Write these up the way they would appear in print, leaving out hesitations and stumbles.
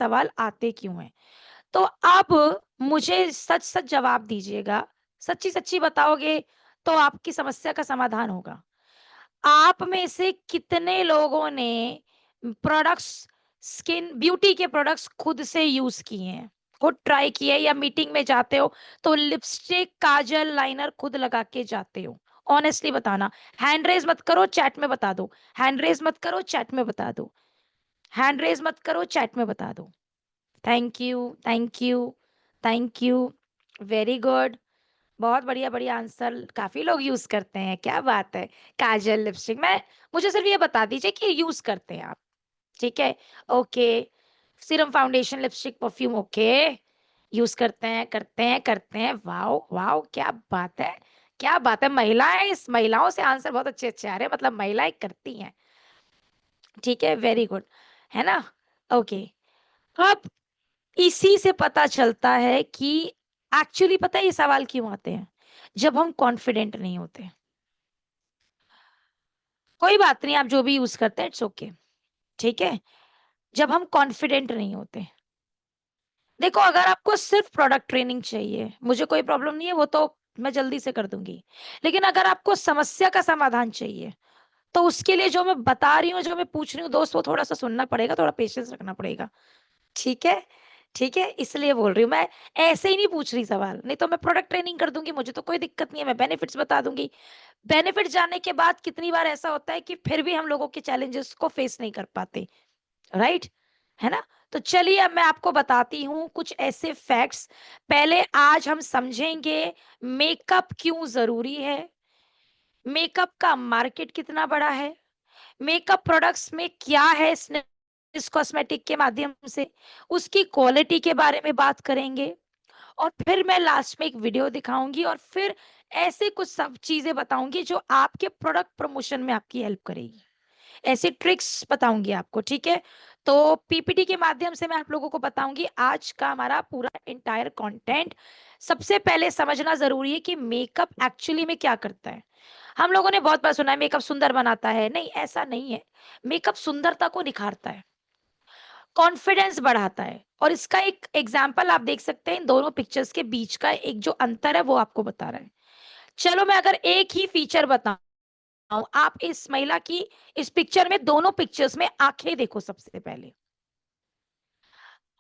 सवाल आते क्यों हैं? तो अब मुझे सच-सच जवाब दीजिएगा, सच्ची-सच्ची बताओगे तो आपकी समस्या का समाधान होगा। आप में से कितने लोगों ने प्रोडक्ट्स, स्किन ब्यूटी के प्रोडक्ट्स खुद से यूज़ किए हैं? खुद ट्राई किए हैं, या मीटिंग में जाते हो तो लिपस्टिक, काजल, लाइनर खुद लगा के जाते हो? ऑनेस्टली बताना। हैंड रेज़ मत करो, चैट में बता दो। हैंड रेज़ मत करो, चैट में बता दो। हैंड रेज़ मत करो, चैट में बता दो। Thank you, thank you, thank you. Very good. बहुत बढ़िया-बढ़िया आंसर काफ़ी लोग यूज़ करते हैं, क्या बात है! काजल, लिपस्टिक, मैं मुझे सिर्फ़ ये बता दीजिए कि यूज़ करते हैं आप, ठीक है? Okay. Serum, foundation, lipstick, perfume, okay. Use करते हैं, करते हैं, करते हैं। वॉव! वॉव! क्या बात है! क्या बात है! महिलाएँ, इस महिलाओं से आंसर बहुत अच्छे-अच्छे आ रहे हैं, मतलब महिलाएँ करती हैं, ठीक है? वेरी गुड, है ना? ओके। अब इसी से पता चलता है कि एक्चुअली पता है ये सवाल क्यों आते हैं? जब हम कॉन्फिडेंट नहीं होते। कोई बात नहीं, आप जो भी यूज़ करते हैं इट्स ओके, ठीक है? जब हम कॉन्फिडेंट नहीं होते। देखो, अगर आपको सिर्फ़ प्रोडक्ट ट्रेनिंग चाहिए, मुझे कोई प्रॉब्लम नहीं है, वो तो मैं जल्दी से कर दूँगी। लेकिन अगर आपको समस्या का समाधान चाहिए, तो उसके लिए जो मैं बता रही हूँ, जो मैं पूछ रही हूँ दोस्त, वो थोड़ा-सा सुनना पड़ेगा, थोड़ा पेशेंस रखना पड़ेगा। ठीक है? ठीक है? इसलिए बोल रही हूँ मैं, ऐसे ही नहीं पूछ रही सवाल, नहीं तो मैं प्रोडक्ट ट्रेनिंग कर दूँगी, मुझे तो कोई दिक्कत नहीं है, मैं बेनिफिट्स बता दूँगी। बेनिफिट्स जानने के बाद कितनी बार ऐसा होता है कि फिर भी हम लोगों के चैलेंजेस को फेस नहीं कर पाते, राइट? है ना? तो चलिए, अब मैं आपको बताती हूँ कुछ ऐसे फैक्ट्स। पहले आज हम समझेंगे मेकअप क्यों ज़रूरी है, मेकअप का मार्केट कितना बड़ा है, मेकअप प्रोडक्ट्स में क्या है इस कॉस्मेटिक के माध्यम से, उसकी क्वालिटी के बारे में बात करेंगे, और फिर मैं लास्ट में एक वीडियो दिखाऊंगी, और फिर ऐसे कुछ सब चीजें बताऊंगी जो आपके प्रोडक्ट प्रमोशन में आपकी हेल्प करेगी। ऐसी ट्रिक्स बताऊंगी आपको, ठीक है? तो पीपीटी के माध्यम से मैं आप लोगों को बताऊंगी आज का हमारा पूरा एंटायर कंटेंट। सबसे पहले समझना जरूरी है कि मेकअप एक्चुअली में क्या करता है। हम लोगों ने बहुत बार सुना है मेकअप सुंदर बनाता है, नहीं, ऐसा नहीं है। मेकअप सुंदरता को निखारता है, कॉन्फिडेंस बढ़ाता है, और इसका एक एग्जाम्पल आप देख सकते हैं, इन दोनों पिक्चर्स के बीच का एक जो अंतर है वो आपको बता रहा है। चलो, मैं अगर एक ही फीचर बताऊं, आप इस महिला की, इस पिक्चर में, दोनों पिक्चर्स में आंखें देखो। सबसे पहले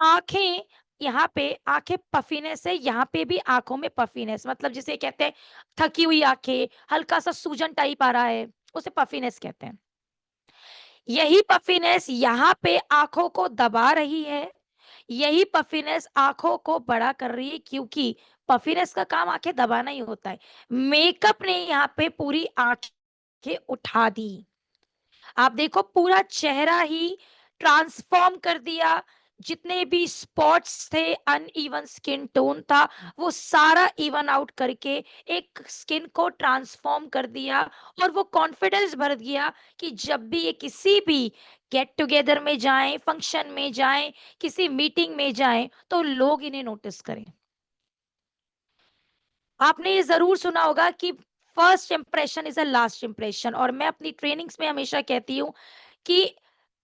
आंखें, यहाँ पे आंखें पफीनेस है, यहाँ पे भी आंखों में पफीनेस, मतलब जिसे कहते हैं थकी हुई आंखें, हल्का सा सूजन टाइप आ रहा है, उसे पफीनेस कहते हैं। यही पफीनेस यहाँ पे आंखों को दबा रही है, यही पफीनेस आंखों को बड़ा कर रही है, क्योंकि पफीनेस का काम आंखें दबाना ही होता है। मेकअप ने यहाँ पे पूरी आंखें उठा दी। आप देखो, पूरा चेहरा ही ट्रांसफॉर्म कर दिया। जितने भी स्पॉट्स थे, अनइवन स्किन टोन था, वो सारा इवन आउट करके एक स्किन को ट्रांसफॉर्म कर दिया, और वो कॉन्फिडेंस भर दिया कि जब भी ये किसी भी गेट टुगेदर में जाएं, फंक्शन में जाएं, किसी मीटिंग में जाएं, तो लोग इन्हें नोटिस करें। आपने ये ज़रूर सुना होगा कि first impression is a last impression, और मैं अपनी ट्रेनिंग्स में हमेशा कहती हूँ कि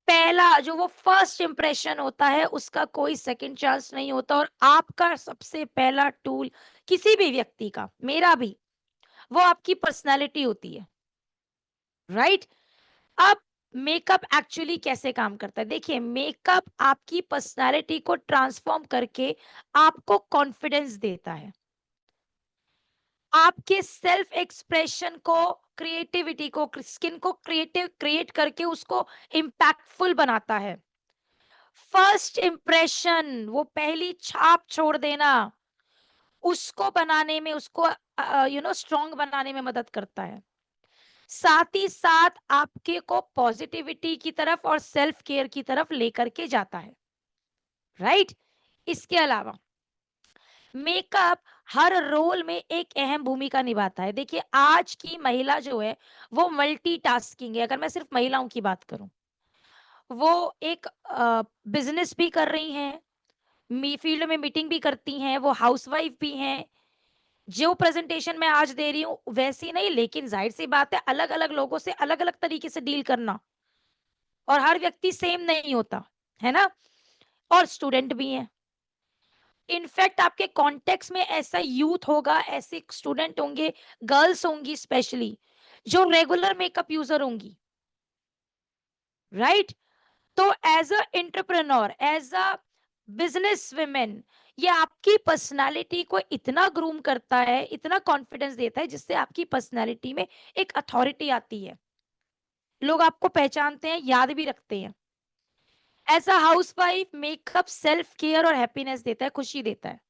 पहला जो वो फर्स्ट इंप्रेशन होता है, उसका कोई सेकंड चांस नहीं होता, और आपका सबसे पहला टूल किसी भी व्यक्ति का, मेरा भी, वो आपकी पर्सनैलिटी होती है, राइट? अब मेकअप एक्चुअली कैसे काम करता है? देखिए, मेकअप आपकी पर्सनैलिटी को ट्रांसफॉर्म करके आपको कॉन्फिडेंस देता है। आपके सेल्फ एक्सप्रेशन को, क्रिएटिविटी को, स्किन को क्रिएट करके उसको इम्पैक्टफुल बनाता है। फर्स्ट इंप्रेशन, वो पहली छाप छोड़ देना, उसको बनाने में, उसको स्ट्रांग बनाने में मदद करता है। साथ ही साथ आपके को पॉजिटिविटी की तरफ और सेल्फ केयर की तरफ लेकर के जाता है, राइट? इसके अलावा मेकअप हर रोल में एक अहम भूमिका निभाता है। देखिए, आज की महिला जो है वो मल्टीटास्किंग है। अगर मैं सिर्फ महिलाओं की बात करूं, वो एक बिजनेस भी कर रही हैं, फील्ड में मीटिंग भी करती हैं, वो हाउसवाइफ भी हैं। जो प्रेजेंटेशन मैं आज दे रही हूँ वैसी नहीं, लेकिन जाहिर सी बात है, अलग अलग लोगों से अलग अलग तरीके से डील करना, और हर व्यक्ति सेम नहीं होता, है ना? और स्टूडेंट भी हैं। इनफैक्ट आपके कॉन्टेक्स्ट में ऐसा यूथ होगा, ऐसे स्टूडेंट होंगे, गर्ल्स होंगी स्पेशली, जो रेगुलर मेकअप यूजर होंगी, राइट? तो as a entrepreneur, as a business women, ये आपकी पर्सनालिटी को इतना ग्रूम करता है, इतना कॉन्फिडेंस देता है, जिससे आपकी पर्सनालिटी में एक अथॉरिटी आती है, लोग आपको पहचानते हैं, याद भी रखते हैं। As a housewife, makeup self care और हैप्पीनेस देता है, खुशी देता है।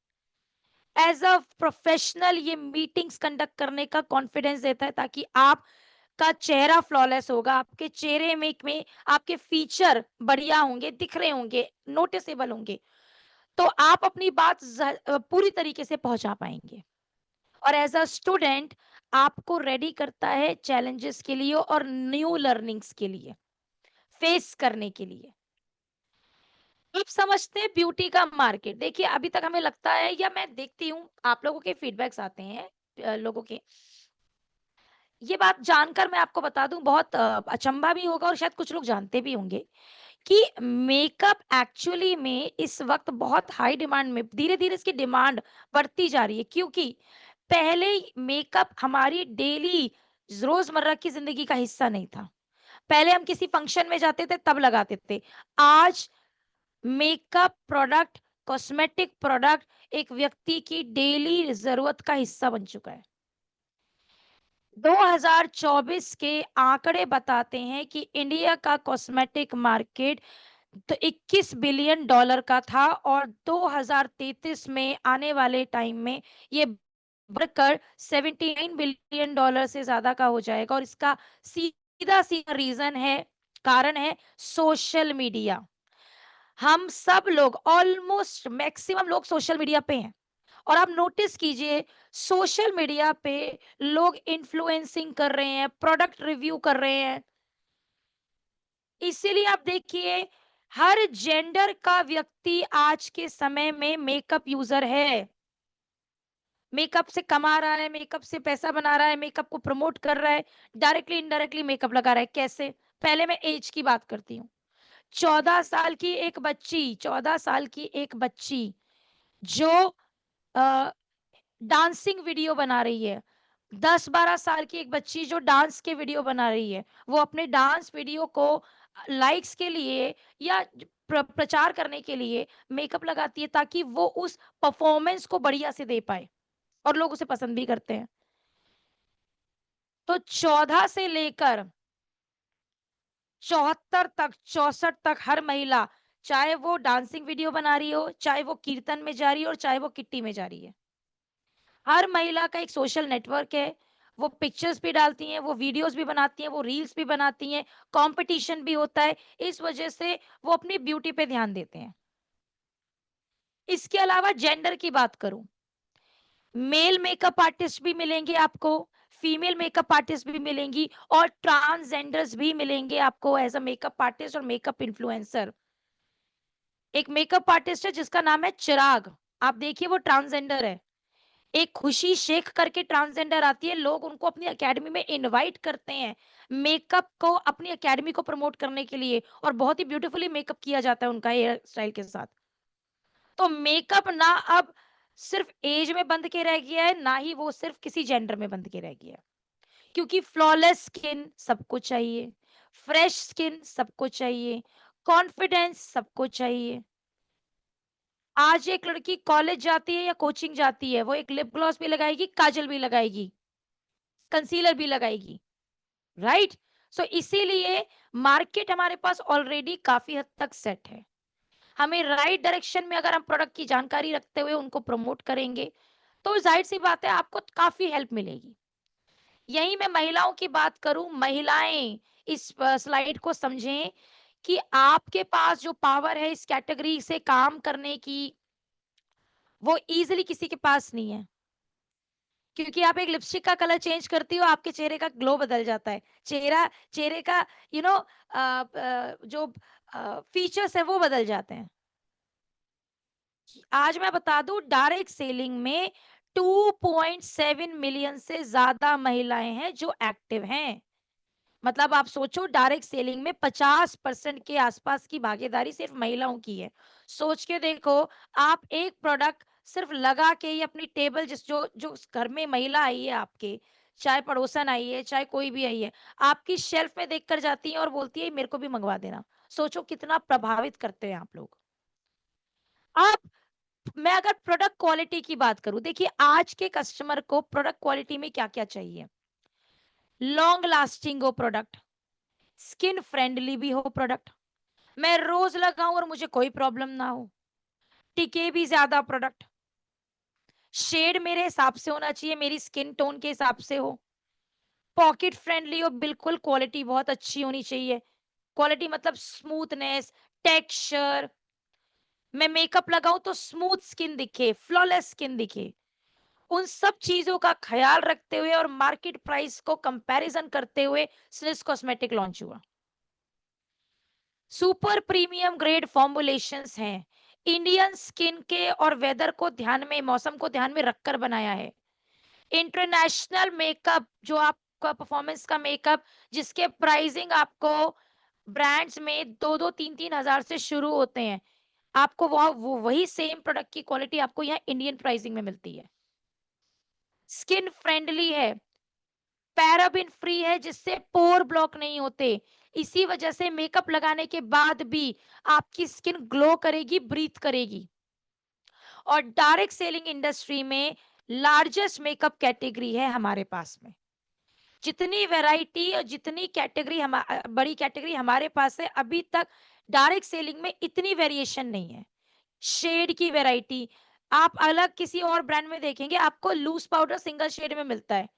एज अ प्रोफेशनल, ये मीटिंग्स कंडक्ट करने का कॉन्फिडेंस देता है, ताकि आपका चेहरा फ्लॉलेस होगा, आपके चेहरे में आपके फीचर बढ़िया होंगे, दिख रहे होंगे, नोटिसेबल होंगे, तो आप अपनी बात पूरी तरीके से पहुंचा पाएंगे। और एज अ स्टूडेंट, आपको रेडी करता है चैलेंजेस के लिए और न्यू लर्निंग्स के लिए, फेस करने के लिए। आप समझते हैं ब्यूटी का मार्केट, देखिए अभी तक हमें लगता है, या मैं देखती हूँ आप लोगों के फीडबैक्स आते हैं, लोगों के, ये बात जानकर मैं आपको बता दूं, बहुत अचंभा भी होगा और शायद कुछ लोग जानते भी होंगे कि मेकअप एक्चुअली में इस वक्त बहुत हाई डिमांड में, धीरे धीरे इसकी डिमांड बढ़ती जा रही है, क्योंकि पहले मेकअप हमारी डेली रोजमर्रा की जिंदगी का हिस्सा नहीं था। पहले हम किसी फंक्शन में जाते थे तब लगाते थे। आज मेकअप प्रोडक्ट, कॉस्मेटिक प्रोडक्ट एक व्यक्ति की डेली जरूरत का हिस्सा बन चुका है। 2024 के आंकड़े बताते हैं कि इंडिया का कॉस्मेटिक मार्केट तो 21 बिलियन डॉलर का था, और 2033 में आने वाले टाइम में ये बढ़कर 79 बिलियन डॉलर से ज्यादा का हो जाएगा। और इसका सीधा सीधा रीजन है, कारण है सोशल मीडिया। हम सब लोग, ऑलमोस्ट मैक्सिमम लोग सोशल मीडिया पे हैं, और आप नोटिस कीजिए सोशल मीडिया पे लोग इन्फ्लुएंसिंग कर रहे हैं, प्रोडक्ट रिव्यू कर रहे हैं। इसीलिए आप देखिए हर जेंडर का व्यक्ति आज के समय में मेकअप यूजर है, मेकअप से कमा रहा है, मेकअप से पैसा बना रहा है, मेकअप को प्रमोट कर रहा है, डायरेक्टली इनडायरेक्टली मेकअप लगा रहा है। कैसे? पहले मैं एज की बात करती हूँ। 14 साल की एक बच्ची जो डांसिंग वीडियो बना रही है, 10-12 साल की एक बच्ची जो डांस के वीडियो बना रही है, वो अपने डांस वीडियो को लाइक्स के लिए या प्रचार करने के लिए मेकअप लगाती है, ताकि वो उस परफॉर्मेंस को बढ़िया से दे पाए, और लोग उसे पसंद भी करते हैं। तो 14 से लेकर 74 तक, 64 तक हर महिला, चाहे वो डांसिंग वीडियो बना रही हो, चाहे वो कीर्तन में जा रही हो, और चाहे वो किट्टी में जा रही है, हर महिला का एक सोशल नेटवर्क है। वो पिक्चर्स भी डालती हैं, वो वीडियोस भी बनाती हैं, वो रील्स भी बनाती हैं, कंपटीशन भी होता है। इस वजह से वो अपनी ब्यूटी पे ध्यान देते हैं। इसके अलावा जेंडर की बात करूं, मेल मेकअप आर्टिस्ट भी मिलेंगे आपको, फीमेल मेकअप आर्टिस्ट भी मिलेंगी, और ट्रांसजेंडर्स भी मिलेंगे आपको एज अ मेकअप आर्टिस्ट और मेकअप इन्फ्लुएंसर। एक मेकअप आर्टिस्ट है जिसका नाम है चिराग, आप देखिए वो ट्रांसजेंडर है। एक खुशी शेख करके ट्रांसजेंडर आती है, लोग उनको अपनी एकेडमी में इनवाइट करते हैं मेकअप को अपनी एकेडमी को प्रमोट करने के लिए, और बहुत ही ब्यूटीफुली मेकअप किया जाता है उनका हेयर स्टाइल के साथ। तो मेकअप ना अब सिर्फ एज में बंध के रह गया है, ना ही वो सिर्फ किसी जेंडर में बंध के रह गया है, क्योंकि फ्लॉलेस स्किन सबको चाहिए, फ्रेश स्किन सबको चाहिए, कॉन्फिडेंस सबको चाहिए। आज एक लड़की कॉलेज जाती है या कोचिंग जाती है, वो एक लिप ग्लॉस भी लगाएगी, काजल भी लगाएगी, कंसीलर भी लगाएगी, राइट? सो इसीलिए मार्केट हमारे पास ऑलरेडी काफी हद तक सेट है। हमें राइट डायरेक्शन में अगर हम प्रोडक्ट की जानकारी रखते हुए उनको प्रमोट करेंगे, तो जाहिर सी बात है आपको काफी हेल्प मिलेगी। यही मैं महिलाओं की बात करूं, महिलाएं इस स्लाइड को समझें कि आपके पास जो पावर है इस कैटेगरी से काम करने की, वो इजीली किसी के पास नहीं है। क्योंकि आप एक लिपस्टिक का कलर चेंज करती हो, आपके चेहरे का ग्लो बदल जाता है। चेहरे का यू नो जो फीचर्स है वो बदल जाते हैं। आज मैं बता दूं डायरेक्ट सेलिंग में 2.7 मिलियन से ज्यादा महिलाएं हैं जो एक्टिव हैं। मतलब आप सोचो डायरेक्ट सेलिंग में 50% के आसपास की भागीदारी सिर्फ महिलाओं की है। सोच के देखो, आप एक प्रोडक्ट सिर्फ लगा के ही अपनी टेबल, जिस जो जो उस घर में महिला आई है आपके, चाहे पड़ोसन आई है, चाहे कोई भी आई है, आपकी शेल्फ में देख कर जाती है और बोलती है मेरे को भी मंगवा देना। सोचो कितना प्रभावित करते हैं आप लोग। आप मैं अगर प्रोडक्ट क्वालिटी की बात करूं, देखिए आज के कस्टमर को प्रोडक्ट क्वालिटी में क्या क्या चाहिए। लॉन्ग लास्टिंग हो प्रोडक्ट, स्किन फ्रेंडली भी हो प्रोडक्ट, मैं रोज लगाऊं और मुझे कोई प्रॉब्लम ना हो, टिके भी ज्यादा प्रोडक्ट, शेड मेरे हिसाब से होना चाहिए, मेरी स्किन टोन के हिसाब से हो, पॉकेट फ्रेंडली हो, बिल्कुल क्वालिटी बहुत अच्छी होनी चाहिए। क्वालिटी मतलब स्मूथनेस, टेक्सचर, मैं मेकअप लगाऊं तो स्मूथ स्किन दिखे, फ्लॉलेस स्किन दिखे। उन सब चीजों का ख्याल रखते हुए और मार्केट प्राइस को कंपैरिजन करते हुए स्विस कॉस्मेटिक लॉन्च हुआ। सुपर प्रीमियम ग्रेड फॉर्मुलेशंस हैं, इंडियन स्किन के और वेदर को ध्यान में, मौसम को ध्यान में रखकर बनाया है। इंटरनेशनल मेकअप, जो आपका परफॉर्मेंस का मेकअप, जिसके प्राइसिंग आपको ब्रांड्स में 2-2 3-3 हजार से शुरू होते हैं, आपको वो वही सेम प्रोडक्ट की क्वालिटी आपको यहाँ इंडियन प्राइसिंग में मिलती है। स्किन फ्रेंडली है, पैराबिन फ्री है, जिससे पोर ब्लॉक नहीं होते। इसी वजह से मेकअप लगाने के बाद भी आपकी स्किन ग्लो करेगी, ब्रीथ करेगी। और डायरेक्ट सेलिंग इंडस्ट्री में लार्जेस्ट मेकअप कैटेगरी है हमारे पास में। जितनी वैरायटी और जितनी कैटेगरी बड़ी कैटेगरी हमारे पास है, अभी तक डायरेक्ट सेलिंग में इतनी वेरिएशन नहीं है। शेड की वैरायटी आप अलग किसी और ब्रांड में देखेंगे, आपको लूज पाउडर सिंगल शेड में मिलता है,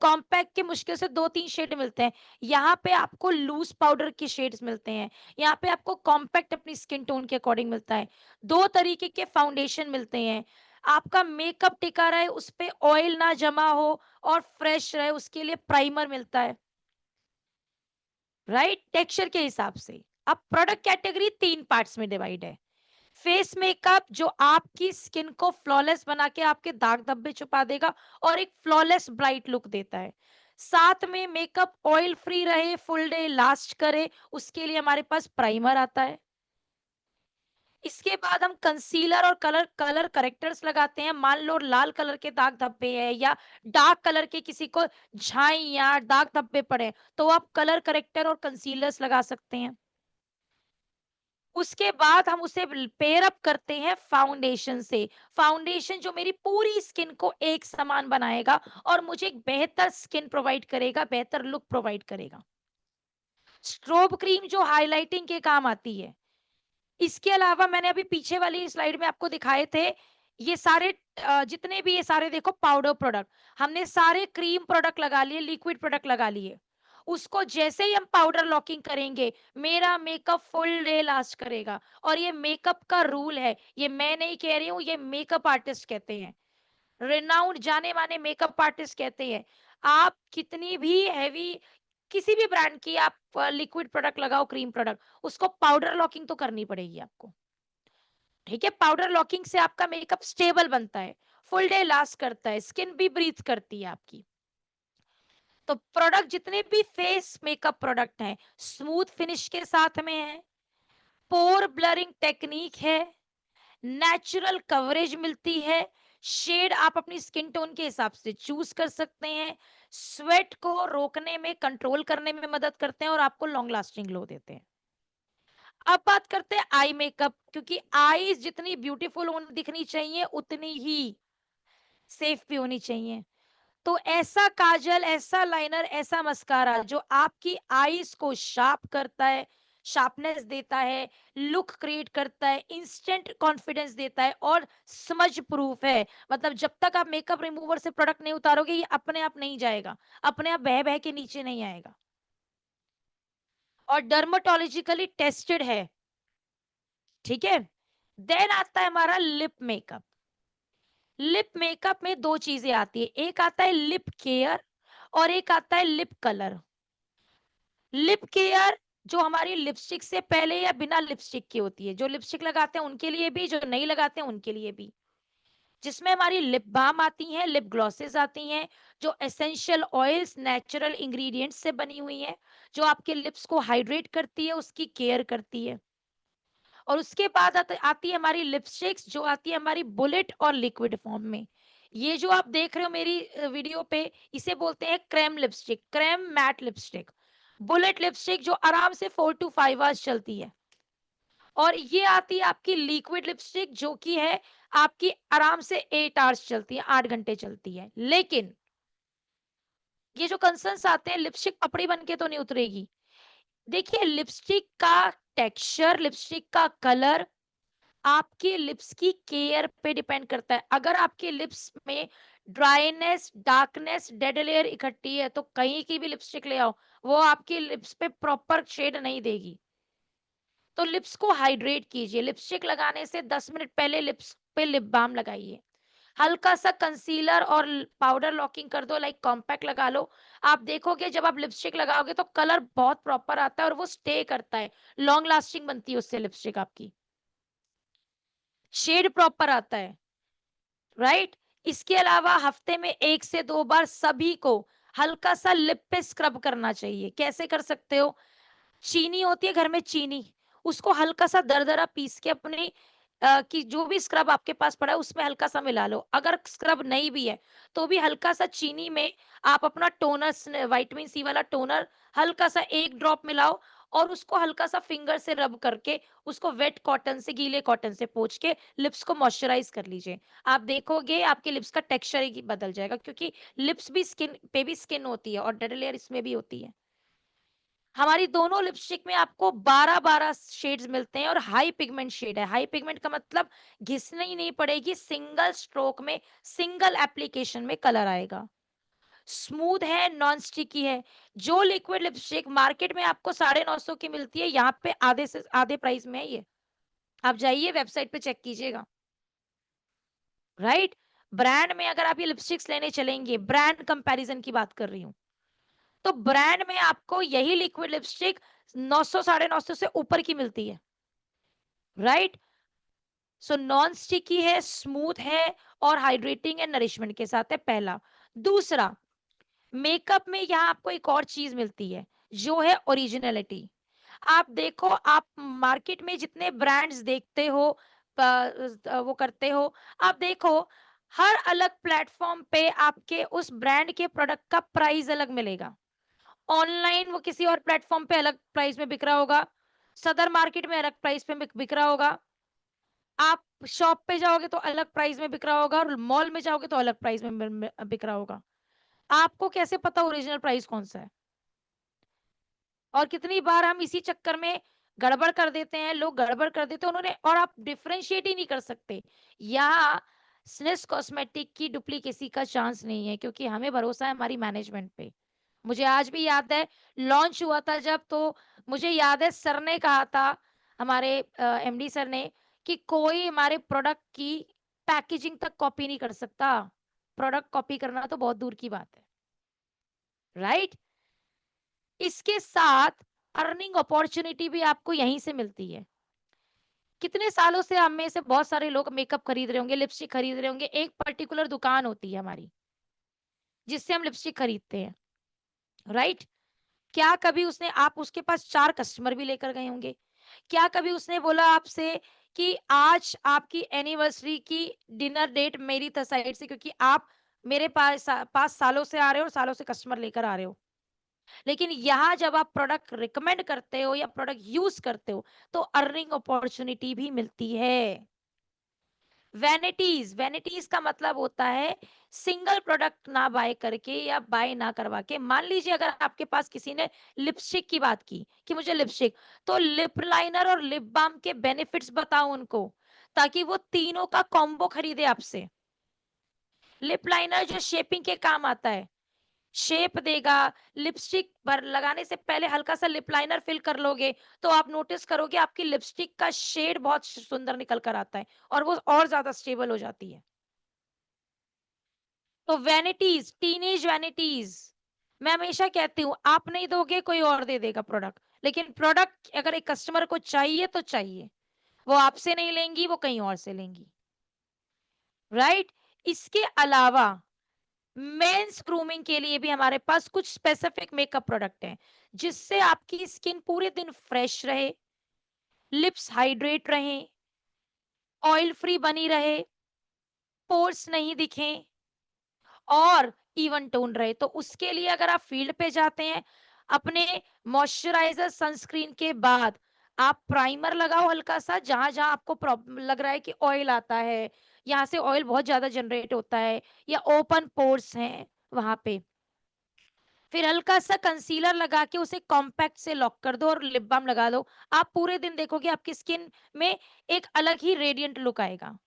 कॉम्पैक्ट के मुश्किल से 2-3 शेड मिलते हैं। यहाँ पे आपको लूज पाउडर के शेड्स मिलते हैं, यहाँ पे आपको कॉम्पैक्ट अपनी स्किन टोन के अकॉर्डिंग मिलता है। 2 तरीके के फाउंडेशन मिलते हैं, आपका मेकअप टिका रहे, उस पे ऑयल ना जमा हो और फ्रेश रहे, उसके लिए प्राइमर मिलता है, राइट, टेक्सचर के हिसाब से। अब प्रोडक्ट कैटेगरी 3 पार्ट्स में डिवाइड है। फेस मेकअप जो आपकी स्किन को फ्लॉलेस बना के आपके दाग धब्बे छुपा देगा और एक फ्लॉलेस ब्राइट लुक देता है। साथ में मेकअप ऑयल फ्री रहे, फुल डे लास्ट करे, उसके लिए हमारे पास प्राइमर आता है। इसके बाद हम कंसीलर और कलर कलर करेक्टर्स लगाते हैं। मान लो लाल कलर के दाग धब्बे हैं या डार्क कलर के किसी को झाई या दाग धब्बे पड़े, तो आप कलर करेक्टर और कंसीलर्स लगा सकते हैं। उसके बाद हम उसे पेयर अप करते हैं फाउंडेशन से। फाउंडेशन जो मेरी पूरी स्किन को एक समान बनाएगा और मुझे एक बेहतर स्किन प्रोवाइड करेगा, बेहतर लुक प्रोवाइड करेगा। स्ट्रोब क्रीम जो हाइलाइटिंग के काम आती है। इसके अलावा मैंने अभी पीछे वाली स्लाइड में आपको दिखाए थे, ये सारे जितने भी ये सारे देखो पाउडर प्रोडक्ट, हमने सारे क्रीम प्रोडक्ट लगा लिए, लिक्विड प्रोडक्ट लगा लिए। उसको जैसे ही हम पाउडर लॉकिंग करेंगे, मेरा मेकअप फुल डे लास्ट करेगा। और ये मेकअप का रूल है, ये मैं नहीं कह रही हूँ, ये मेकअप आर्टिस्ट कहते हैं, रिनाउंड जाने माने मेकअप आर्टिस्ट कहते हैं। आप कितनी भी हैवी किसी भी ब्रांड की आप लिक्विड प्रोडक्ट लगाओ, क्रीम प्रोडक्ट, उसको पाउडर लॉकिंग तो करनी पड़ेगी आपको। ठीक है, पाउडर लॉकिंग से आपका मेकअप स्टेबल बनता है, फुल डे लास्ट करता है, स्किन भी ब्रीथ करती है आपकी। तो प्रोडक्ट जितने भी फेस मेकअप प्रोडक्ट हैं, स्मूथ फिनिश के साथ में है, पोर ब्लरिंग टेक्निक है, नेचुरल कवरेज मिलती है, शेड आप अपनी स्किन टोन के हिसाब से चूज कर सकते हैं, स्वेट को रोकने में, कंट्रोल करने में मदद करते हैं और आपको लॉन्ग लास्टिंग ग्लो देते हैं। अब बात करते हैं आई मेकअप, क्योंकि आईज जितनी ब्यूटीफुल दिखनी चाहिए उतनी ही सेफ भी होनी चाहिए। तो ऐसा काजल, ऐसा लाइनर, ऐसा मस्कारा जो आपकी आईज को शार्प करता है, शार्पनेस देता है, लुक क्रिएट करता है, इंस्टेंट कॉन्फिडेंस देता है और स्मज प्रूफ है। मतलब जब तक आप मेकअप रिमूवर से प्रोडक्ट नहीं उतारोगे, ये अपने आप नहीं जाएगा, अपने आप बह बह के नीचे नहीं आएगा। और डर्माटोलॉजिकली टेस्टेड है। ठीक है, देन आता है हमारा लिप मेकअप। लिप मेकअप में 2 चीजें आती है, एक आता है लिप केयर और एक आता है लिप कलर। लिप केयर जो हमारी लिपस्टिक से पहले या बिना लिपस्टिक की होती है, जो लिपस्टिक लगाते हैं उनके लिए भी, जो नहीं लगाते हैं उनके लिए भी। जिसमें हमारी लिप बाम आती हैं, लिप ग्लॉसेस आती हैं, जो एसेंशियल ऑयल्स नेचुरल इंग्रेडिएंट्स से बनी हुई हैं, जो आपके लिप्स को हाइड्रेट करती है, उसकी केयर करती है। और उसके बाद आती है हमारी लिपस्टिक्स, जो आती है हमारी बुलेट और लिक्विड फॉर्म में। ये जो आप देख रहे हो मेरी वीडियो पे, इसे बोलते हैं creme lipstick, creme matte lipstick. Bullet lipstick जो आराम से 4 to 5 आवर्स चलती है। और ये आती है आपकी लिक्विड लिपस्टिक, जो कि है आपकी आराम से 8 आवर्स चलती है, 8 घंटे चलती है। लेकिन ये जो कंसर्न्स आते हैं, लिपस्टिक पपड़ी बन के तो नहीं उतरेगी। देखिए, लिपस्टिक का टेक्सचर, लिपस्टिक का कलर आपके लिप्स की केयर पे डिपेंड करता है। अगर आपके लिप्स में ड्राइनेस, डार्कनेस, डेड लेयर इकट्ठी है, तो कहीं की भी लिपस्टिक ले आओ, वो आपके लिप्स पे प्रॉपर शेड नहीं देगी। तो लिप्स को हाइड्रेट कीजिए। लिपस्टिक लगाने से 10 मिनट पहले लिप्स पे लिप बाम लगाइए। हल्का सा कंसीलर और पाउडर लॉकिंग कर दो, लाइक कॉम्पैक्ट लगा लो। आप देखोगे जब आप लिपस्टिक लगाओगे तो कलर बहुत प्रॉपर आता है और वो स्टे करता है, लॉन्ग लास्टिंग बनती है उससे लिपस्टिक आपकी, शेड प्रॉपर आता है, राइट। इसके अलावा हफ्ते में 1 से 2 बार सभी को हल्का सा लिप पे स्क्रब करना चाहिए। कैसे कर सकते हो? चीनी होती है घर में, चीनी, उसको हल्का सा दरदरा पीस के अपनी कि जो भी स्क्रब आपके पास पड़ा है उसमें हल्का सा मिला लो। अगर स्क्रब नहीं भी है तो भी हल्का सा चीनी में आप अपना टोनर, विटामिन सी वाला टोनर, हल्का सा 1 ड्रॉप मिलाओ और उसको हल्का सा फिंगर से रब करके उसको वेट कॉटन से, गीले कॉटन से पोंछ के लिप्स को मॉइस्चराइज कर लीजिए। आप देखोगे आपके लिप्स का टेक्सचर ही बदल जाएगा, क्योंकि लिप्स भी स्किन पे भी स्किन होती है और डेड लेयर इसमें भी होती है। हमारी दोनों लिपस्टिक में आपको 12-12 शेड्स मिलते हैं और हाई पिगमेंट शेड है। हाई पिगमेंट का मतलब घिसनी ही नहीं पड़ेगी, सिंगल स्ट्रोक में, सिंगल एप्लीकेशन में कलर आएगा। स्मूथ है, नॉन स्टिकी है। जो लिक्विड लिपस्टिक मार्केट में आपको 950 की मिलती है, यहाँ पे आधे से आधे प्राइस में है ये। आप जाइए वेबसाइट पे चेक कीजिएगा, राइट। ब्रांड में अगर आप ये लिपस्टिक्स लेने चलेंगे, ब्रांड कंपैरिजन की बात कर रही हूँ, तो ब्रांड में आपको यही लिक्विड लिपस्टिक 900 950 से ऊपर की मिलती है, राइट। सो नॉन स्टिकी है, स्मूथ है और हाइड्रेटिंग एंड नरिशमेंट के साथ है, पहला। दूसरा, मेकअप में यहाँ आपको एक और चीज मिलती है, जो है ओरिजिनलिटी। आप देखो, आप मार्केट में जितने ब्रांड्स देखते हो, वो करते हो, आप देखो हर अलग प्लेटफॉर्म पे आपके उस ब्रांड के प्रोडक्ट का प्राइस अलग मिलेगा। ऑनलाइन वो किसी और प्लेटफॉर्म पे अलग प्राइस में बिक रहा होगा, सदर मार्केट में अलग प्राइस पे बिक रहा होगा, आप शॉप पे जाओगे तो अलग प्राइस में बिक रहा होगा और मॉल में जाओगे तो अलग प्राइस में बिक रहा होगा। आपको कैसे पता ओरिजिनल प्राइस कौन सा है? और कितनी बार हम इसी चक्कर में गड़बड़ कर देते हैं, लोग गड़बड़ कर देते हैं उन्होंने, और आप डिफरेंशिएट ही नहीं कर सकते। यहाँ स्नेस कॉस्मेटिक की डुप्लीकेसी का चांस नहीं है, क्योंकि हमें भरोसा है हमारी मैनेजमेंट पे। मुझे आज भी याद है, लॉन्च हुआ था जब, तो मुझे याद है सर ने कहा था, हमारे एमडी सर ने, कि कोई हमारे प्रोडक्ट की पैकेजिंग तक कॉपी नहीं कर सकता। प्रोडक्ट कॉपी करना तो बहुत दूर की बात है, राइट। इसके साथ अर्निंग अपॉर्चुनिटी भी आपको यहीं से मिलती है। कितने सालों से हम में से बहुत सारे लोग मेकअप खरीद रहे होंगे, लिपस्टिक खरीद रहे होंगे। एक पर्टिकुलर दुकान होती है हमारी जिससे हम लिपस्टिक खरीदते हैं, राइट। क्या कभी उसने, आप उसके पास 4 कस्टमर भी लेकर गए होंगे? क्या कभी उसने बोला आपसे कि आज आपकी एनिवर्सरी की डिनर डेट मेरी साइड से, क्योंकि आप मेरे पास सालों से आ रहे हो और सालों से कस्टमर लेकर आ रहे हो। लेकिन यहाँ जब आप प्रोडक्ट रिकमेंड करते हो या प्रोडक्ट यूज करते हो, तो अर्निंग अपॉर्चुनिटी भी मिलती है। वैनिटीज, वैनिटीज का मतलब होता है सिंगल प्रोडक्ट ना बाय करके या बाय ना करवा के। मान लीजिए अगर आपके पास किसी ने लिपस्टिक की बात की कि मुझे लिपस्टिक, तो लिप लाइनर और लिप बाम के बेनिफिट्स बताओ उनको, ताकि वो तीनों का कॉम्बो खरीदे आपसे। लिप लाइनर जो शेपिंग के काम आता है, शेप देगा। लिपस्टिक पर लगाने से पहले हल्का सा लिप लाइनर फिल कर लोगे तो आप नोटिस करोगे आपकी लिपस्टिक का शेड बहुत सुंदर निकल कर आता है और वो और ज्यादा स्टेबल हो जाती है। तो वैनिटीज, टीनेज वैनिटीज, मैं हमेशा कहती हूँ, आप नहीं दोगे कोई और दे देगा प्रोडक्ट, लेकिन प्रोडक्ट अगर एक कस्टमर को चाहिए तो चाहिए। वो आपसे नहीं लेंगी, वो कहीं और से लेंगी, राइट। इसके अलावा मेंस ग्रूमिंग के लिए भी हमारे पास कुछ स्पेसिफिक मेकअप प्रोडक्ट हैं, जिससे आपकी स्किन पूरे दिन फ्रेश रहे, लिप्स हाइड्रेट रहें, ऑयल फ्री बनी रहे, पोर्स नहीं दिखें और इवन टोन रहे। तो उसके लिए अगर आप फील्ड पे जाते हैं, अपने मॉइस्चराइजर सनस्क्रीन के बाद आप प्राइमर लगाओ हल्का सा, जहां जहां आपको प्रॉब्लम लग रहा है कि ऑयल आता है, यहाँ से ऑयल बहुत ज्यादा जनरेट होता है या ओपन पोर्स हैं वहां पे, फिर हल्का सा कंसीलर लगा के उसे कॉम्पैक्ट से लॉक कर दो और लिप बाम लगा दो। आप पूरे दिन देखोगे आपकी स्किन में एक अलग ही रेडिएंट लुक आएगा।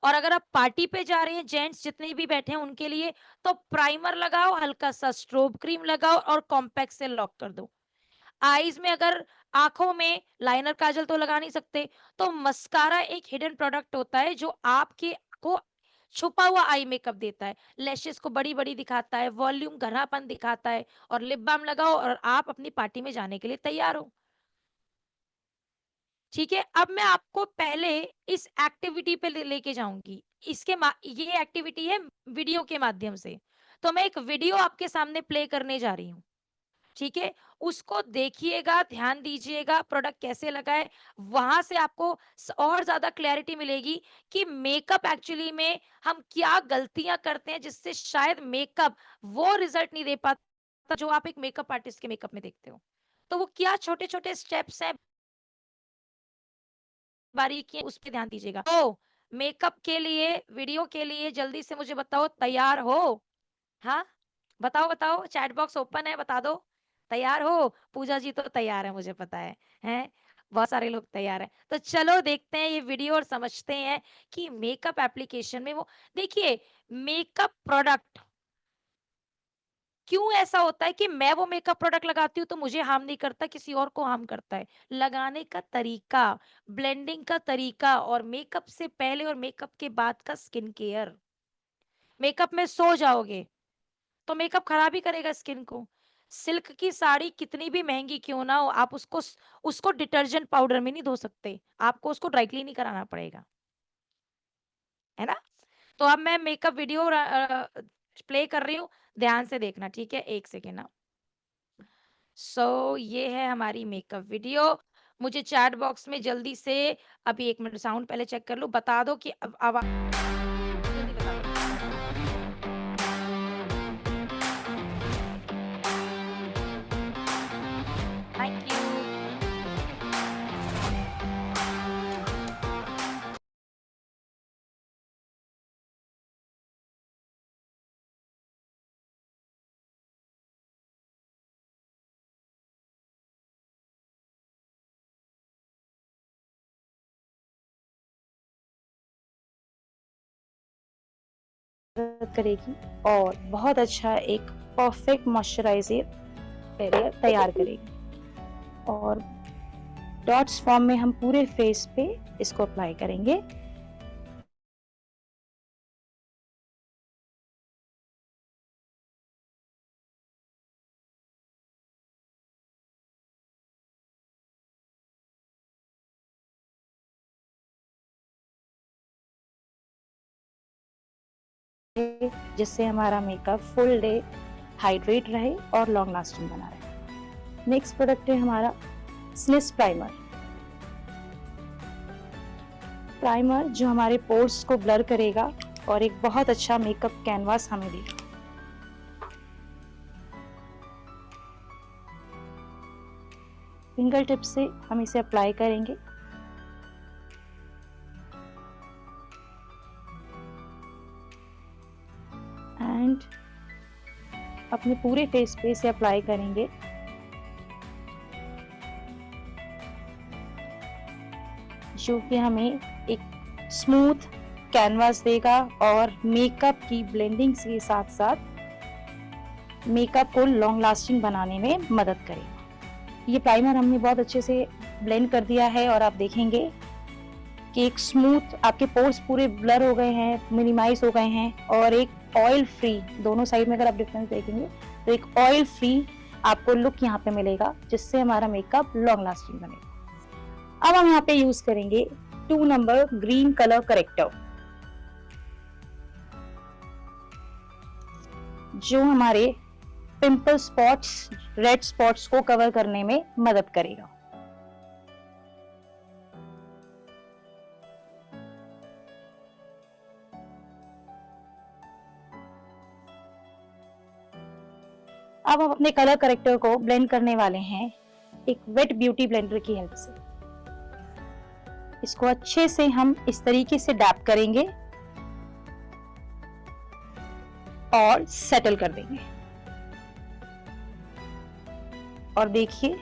और अगर आप पार्टी पे जा रहे हैं, जेंट्स जितने भी बैठे हैं उनके लिए, तो प्राइमर लगाओ, हल्का सा स्ट्रोब क्रीम लगाओ और कॉम्पैक्ट से लॉक कर दो। आईज में अगर आंखों में लाइनर काजल तो लगा नहीं सकते, तो मस्कारा एक हिडन प्रोडक्ट होता है जो आपके को छुपा हुआ आई मेकअप देता है, लैशेस को बड़ी बड़ी दिखाता है, वॉल्यूम घनापन दिखाता है, और लिप बाम लगाओ और आप अपनी पार्टी में जाने के लिए तैयार हो। ठीक है, अब मैं आपको पहले इस एक्टिविटी पे लेके जाऊंगी। ये एक्टिविटी है वीडियो के माध्यम से, तो मैं एक वीडियो आपके सामने प्ले करने जा रही हूँ। ठीक है, उसको देखिएगा, ध्यान दीजिएगा प्रोडक्ट कैसे लगा है। वहां से आपको और ज्यादा क्लैरिटी मिलेगी कि मेकअप एक्चुअली में हम क्या गलतियां करते हैं, जिससे शायद मेकअप वो रिजल्ट नहीं दे पाता जो आप एक मेकअप आर्टिस्ट के मेकअप में देखते हो। तो वो क्या छोटे छोटे स्टेप्स हैं, बारीकी, उस पे ध्यान दीजिएगा। तो मेकअप के लिए, वीडियो के लिए जल्दी से मुझे बताओ, तैयार हो? हाँ, बताओ बताओ, चैट बॉक्स ओपन है, बता दो। तैयार हो? पूजा जी तो तैयार है, मुझे पता है। हैं? बहुत सारे लोग तैयार हैं। तो चलो देखते हैं ये वीडियो और समझते हैं कि मेकअप एप्लीकेशन में वो, देखिए, मेकअप प्रोडक्ट क्यों ऐसा होता है कि मैं वो मेकअप प्रोडक्ट लगाती हूँ तो मुझे हार्म नहीं करता, किसी और को हार्म करता है। लगाने का तरीका, ब्लेंडिंग का तरीका, और मेकअप से पहले और मेकअप के बाद का स्किन केयर। मेकअप में सो जाओगे तो मेकअप खराब ही करेगा स्किन को। सिल्क की साड़ी कितनी भी महंगी क्यों ना हो, आप उसको डिटर्जेंट पाउडर में नहीं धो सकते, आपको उसको ड्राई क्लीन ही कराना पड़ेगा, है ना? तो अब मैं मेकअप वीडियो प्ले कर रही हूँ, ध्यान से देखना, ठीक है? एक सेकेंड ना। ये है हमारी मेकअप वीडियो। मुझे चैट बॉक्स में जल्दी से, अभी एक मिनट साउंड पहले चेक कर लूं, बता दो कि अब आवाज जल्दी बता दो चैट बॉक्स। Thank you. मदद करेगी और बहुत अच्छा एक परफेक्ट मॉइस्चराइजर बैरियर तैयार करेगी। और डॉट्स फॉर्म में हम पूरे फेस पे इसको अप्लाई करेंगे। जिससे हमारा मेकअप फुल डे हाइड्रेट रहे और लॉन्ग लास्टिंग बना रहे। नेक्स्ट प्रोडक्ट है हमारा स्निस प्राइमर। प्राइमर जो हमारे पोर्स को ब्लर करेगा और एक बहुत अच्छा मेकअप कैनवास हमें देगा। फिंगर टिप से हम इसे अप्लाई करेंगे। एंड अपने पूरे फेस पे इसे अप्लाई करेंगे। जो कि हमें एक स्मूथ कैनवास देगा और मेकअप की ब्लेंडिंग के साथ साथ मेकअप को लॉन्ग लास्टिंग बनाने में मदद करेगा। ये प्राइमर हमने बहुत अच्छे से ब्लेंड कर दिया है और आप देखेंगे कि एक स्मूथ, आपके पोर्स पूरे ब्लर हो गए हैं, मिनिमाइज हो गए हैं, और एक ऑयल फ्री, दोनों साइड में अगर आप डिफरेंस देखेंगे तो एक ऑयल फ्री आपको लुक यहाँ पे मिलेगा, जिससे हमारा मेकअप लॉन्ग लास्टिंग बनेगा। अब हम यहाँ पे यूज करेंगे 2 नंबर ग्रीन कलर करेक्टर। जो हमारे पिंपल स्पॉट्स, रेड स्पॉट्स को कवर करने में मदद करेगा। अब हम अपने कलर करेक्टर को ब्लेंड करने वाले हैं एक वेट ब्यूटी ब्लेंडर की हेल्प से। इसको अच्छे से हम इस तरीके से डैप करेंगे और सेटल कर देंगे। और देखिए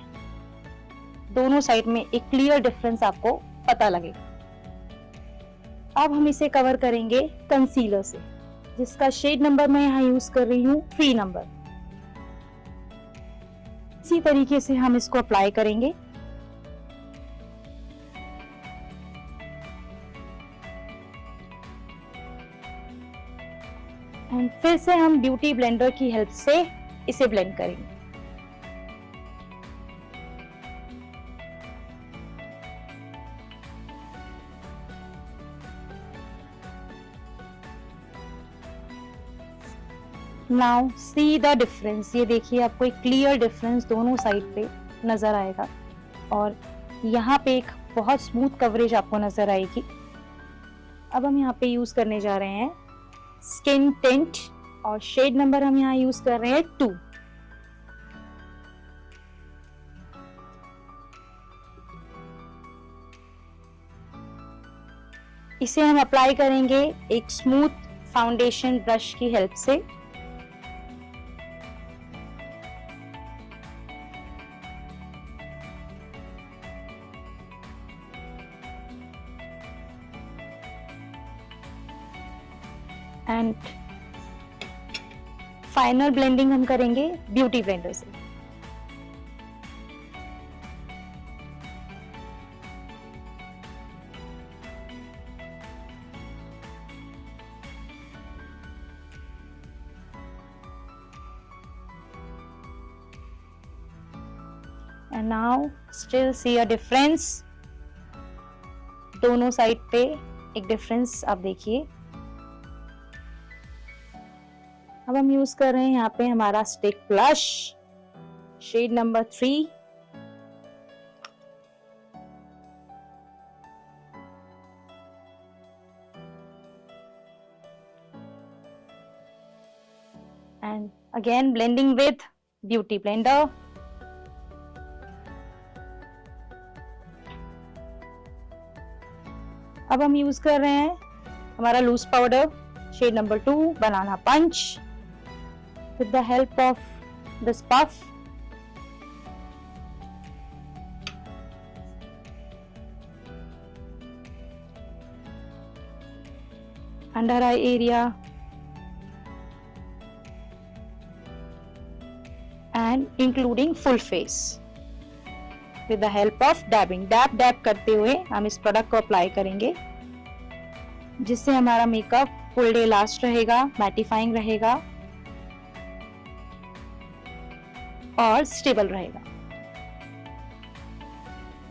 दोनों साइड में एक क्लियर डिफरेंस आपको पता लगेगा। अब हम इसे कवर करेंगे कंसीलर से, जिसका शेड नंबर मैं यहाँ यूज कर रही हूँ 3 नंबर। इसी तरीके से हम इसको अप्लाई करेंगे। एंड फिर से हम ब्यूटी ब्लेंडर की हेल्प से इसे ब्लेंड करेंगे। Now see the difference. ये देखिए आपको एक क्लियर डिफरेंस दोनों साइड पे नजर आएगा और यहाँ पे एक बहुत स्मूथ कवरेज आपको नजर आएगी। अब हम यहाँ पे यूज करने जा रहे हैं स्किन टिंट और शेड नंबर हम यहाँ यूज कर रहे हैं 2। इसे हम अप्लाई करेंगे एक स्मूथ फाउंडेशन ब्रश की हेल्प से। एंड फाइनल ब्लेंडिंग हम करेंगे ब्यूटी ब्लेंडर से। And now still see a difference. दोनों साइड पे एक डिफरेंस आप देखिए। अब हम यूज कर रहे हैं यहाँ पे हमारा stick blush shade number 3। And again blending with beauty blender. अब हम यूज कर रहे हैं हमारा loose powder shade number 2 banana punch with the help of this puff। under eye area and including full face with the help of dabbing। Dab करते हुए हम इस प्रोडक्ट को अप्लाई करेंगे, जिससे हमारा मेकअप फुल डे लास्ट रहेगा, mattifying रहेगा और स्टेबल रहेगा।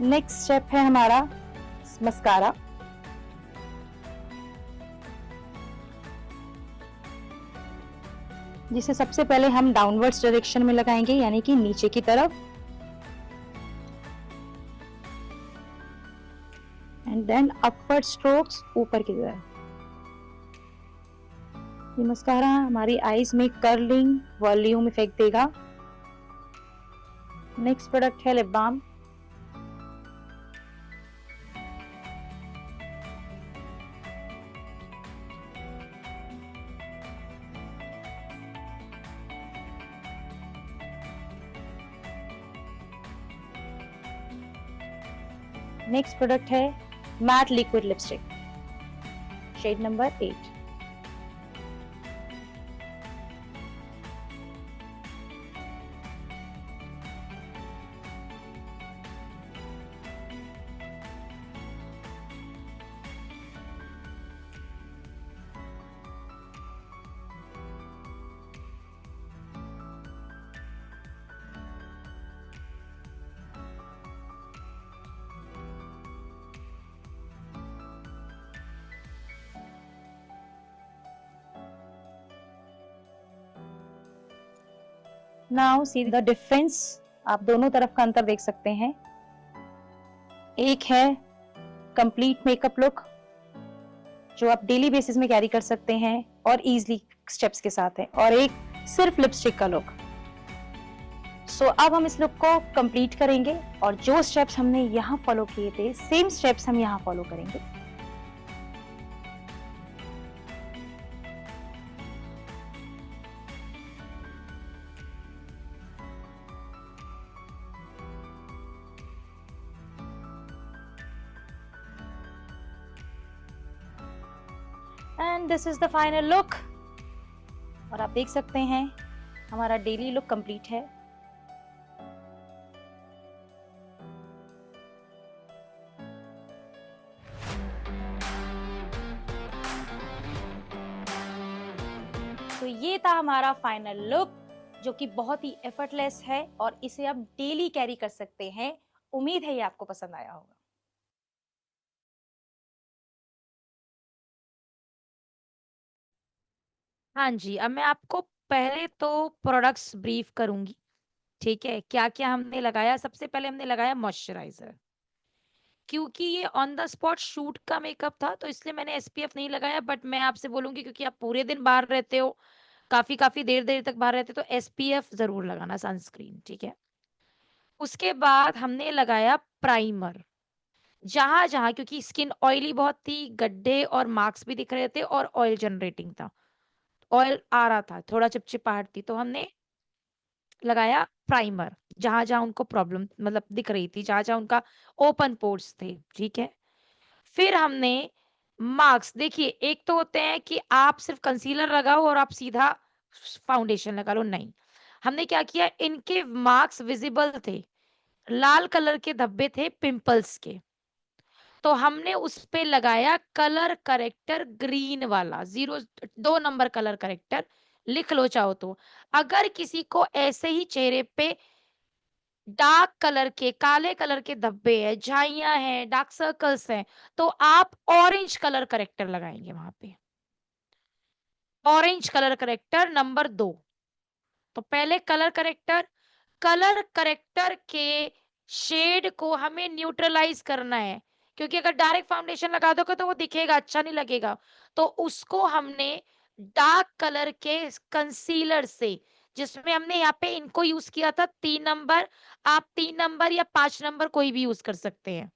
नेक्स्ट स्टेप है हमारा मस्कारा। जिसे सबसे पहले हम डाउनवर्ड्स डायरेक्शन में लगाएंगे, यानी कि नीचे की तरफ, एंड देन अपवर्ड स्ट्रोक्स ऊपर की तरफ। ये मस्कारा हमारी आईज में कर्लिंग वॉल्यूम इफेक्ट देगा। नेक्स्ट प्रोडक्ट है लिप बाम। नेक्स्ट प्रोडक्ट है matte liquid lipstick shade number 8। Now see the difference, आप दोनों तरफ का अंतर देख सकते हैं। एक है कंप्लीट मेकअप लुक जो आप डेली बेसिस में कैरी कर सकते हैं और इजीली स्टेप्स के साथ है, और एक सिर्फ लिपस्टिक का लुक। सो अब हम इस लुक को कंप्लीट करेंगे और जो स्टेप्स हमने यहाँ फॉलो किए थे सेम स्टेप्स हम यहाँ फॉलो करेंगे। And this is the final look, और आप देख सकते हैं हमारा डेली लुक कंप्लीट है। तो ये था हमारा फाइनल लुक जो कि बहुत ही एफर्टलेस है और इसे आप डेली कैरी कर सकते हैं। उम्मीद है ये आपको पसंद आया होगा। हाँ जी, अब मैं आपको पहले तो प्रोडक्ट्स ब्रीफ करूंगी, ठीक है? क्या क्या हमने लगाया? सबसे पहले हमने लगाया मॉइस्चराइजर, क्योंकि ये ऑन द स्पॉट शूट का मेकअप था तो इसलिए मैंने एसपीएफ नहीं लगाया, बट मैं आपसे बोलूंगी क्योंकि आप पूरे दिन बाहर रहते हो, काफी काफी देर देर तक बाहर रहते हो, तो एसपीएफ जरूर लगाना, सनस्क्रीन, ठीक है? उसके बाद हमने लगाया प्राइमर, जहां जहां, क्योंकि स्किन ऑयली बहुत थी, गड्ढे और मार्क्स भी दिख रहे थे और ऑयल जनरेटिंग था, ऑयल आ रहा था, थोड़ा चिपचिपाहट थी, तो हमने लगाया प्राइमर जहां जहां उनको प्रॉब्लम मतलब दिख रही थी, जहां जहां उनका ओपन पोर्स थे, ठीक है? फिर हमने मार्क्स, देखिए एक तो होते हैं कि आप सिर्फ कंसीलर लगाओ और आप सीधा फाउंडेशन लगा लो, नहीं, हमने क्या किया, इनके मार्क्स विजिबल थे, लाल कलर के धब्बे थे पिंपल्स के, तो हमने उस पे लगाया कलर करेक्टर ग्रीन वाला, 2 नंबर कलर करेक्टर, लिख लो चाहो तो। अगर किसी को ऐसे ही चेहरे पे डार्क कलर के, काले कलर के धब्बे हैं, झाइयाँ हैं, डार्क सर्कल्स हैं, तो आप ऑरेंज कलर करेक्टर लगाएँगे वहाँ पे। Orange colour corrector number 2। तो पहले कलर करेक्टर के शेड को हमें न्यूट्रलाइज करना है, क्योंकि अगर डायरेक्ट फाउंडेशन लगा दोगे तो वो दिखेगा, अच्छा नहीं लगेगा, तो उसको हमने डार्क कलर के कंसीलर से, जिसमें हमने यहाँ पे इनको यूज किया था 3 नंबर, आप 3 नंबर या 5 नंबर कोई भी यूज कर सकते हैं,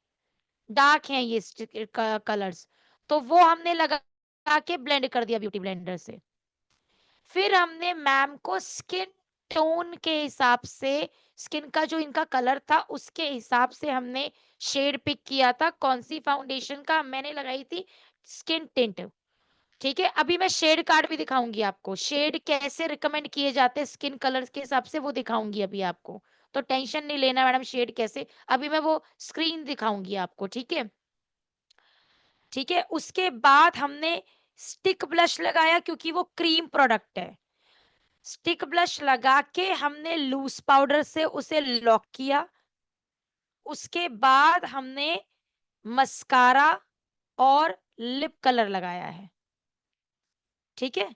डार्क हैं ये कलर्स, तो वो हमने लगा के ब्लेंड कर दिया ब्यूटी ब्लेंडर से। फिर हमने मैम को स्किन टोन के हिसाब से, स्किन का जो इनका कलर था उसके हिसाब से हमने शेड पिक किया था, कौन सी फाउंडेशन का मैंने लगाई थी, स्किन टिंट, ठीक है? अभी मैं शेड कार्ड भी दिखाऊंगी आपको, शेड कैसे रिकमेंड किए जाते हैं स्किन कलर के हिसाब से, वो दिखाऊंगी अभी आपको, तो टेंशन नहीं लेना मैडम, शेड कैसे, अभी मैं वो स्क्रीन दिखाऊंगी आपको, ठीक है? ठीक है, उसके बाद हमने स्टिक ब्लश लगाया क्योंकि वो क्रीम प्रोडक्ट है, स्टिक ब्लश लगा के हमने लूज पाउडर से उसे लॉक किया। उसके बाद हमने मस्कारा और लिप कलर लगाया है, ठीक है?